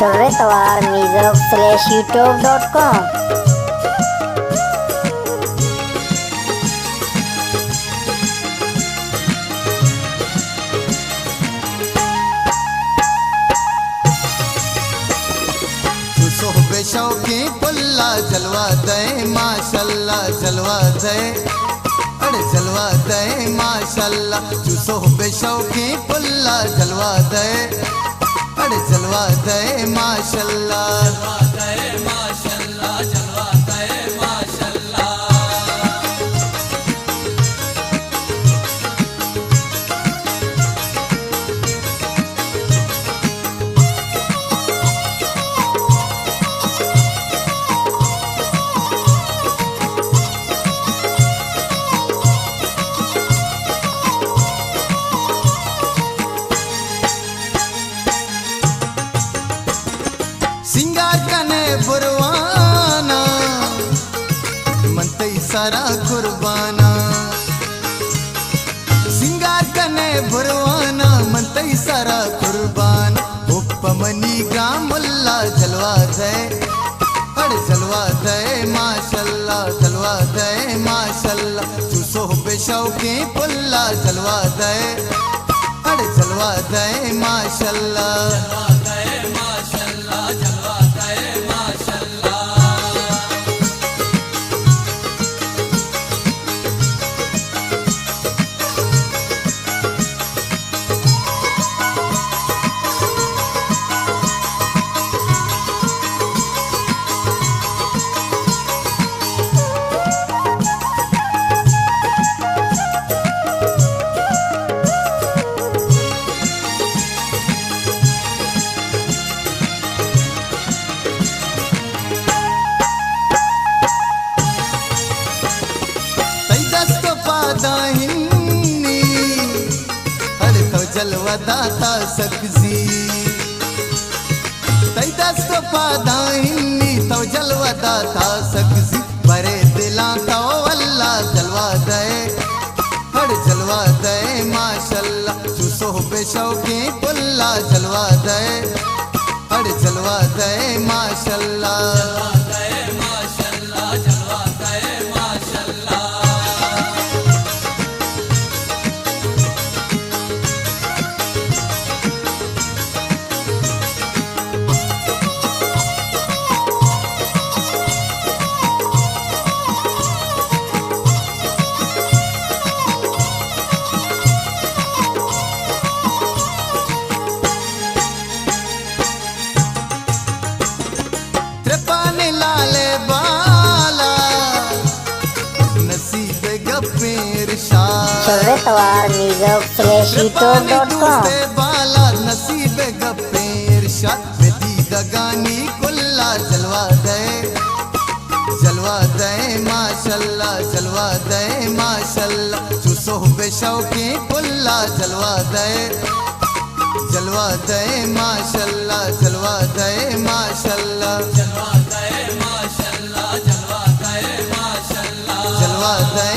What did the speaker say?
shurretawar.youtube.com। शौकी पुल्ला जलवा दे माशाल्लाह जलवा दे अरे जलवा दे माशाल्लाह चूसो बेशौकी पुल्ला जलवा दे अरे जलवा दे माशाल्लाह जलवा दे माशाल्लाह सिंगार कने बुरवाना मनते सारा कुर्बाना सिंगार कने बुरवाना मनते सारा कुर्बान उपमनी ग्रामुल्ला जलवा दे अरे जलवा दे माशाल्लाह जलवा दे माशाल्लाह चूसो बेशौकी पुल्ला जलवा दे अरे जलवा दे माशाल्लाह जलवा दाता सकजी तई दस्त पादाहिनी तो जलवा दाता सकजी बरे दिला तो अल्लाह जलवा दे हर जलवा दे माशाल्लाह चूसो बेशौकी पुल्ला जलवा दे हर जलवा दे माशाल्लाह shurretawar.youtube.com। बाला नसीब गप्पेर शाद दगानी कुल्ला जलवा दे माशाल्लाह जलवा दे माशाल्लाह चूसो बेशौकी पुल्ला जलवा दे माशाल्लाह जलवा दे माशाल्लाह जलवा दे